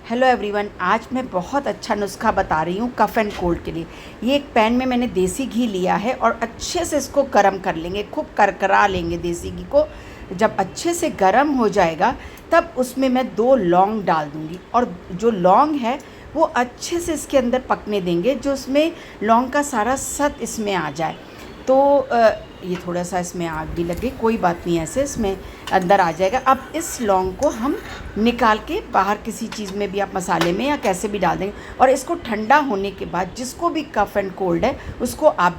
Hello everyone, आज मैं बहुत अच्छा नुस्खा बता रही हूँ कफ़ एंड कोल्ड के लिए। ये एक पैन में मैंने देसी घी लिया है और अच्छे से इसको गरम कर लेंगे, खूब करकरा लेंगे देसी घी को। जब अच्छे से गरम हो जाएगा तब उसमें मैं 2 लौंग डाल दूँगी और जो लौंग है वो अच्छे से इसके अंदर पकने देंगे, जो उसमें लौंग का सारा सत इसमें आ जाए। तो ये थोड़ा सा इसमें आग भी लगे, कोई बात नहीं, ऐसे इसमें अंदर आ जाएगा। अब इस लौंग को हम निकाल के बाहर किसी चीज़ में भी, आप मसाले में या कैसे भी डाल देंगे, और इसको ठंडा होने के बाद जिसको भी कफ़ एंड कोल्ड है उसको आप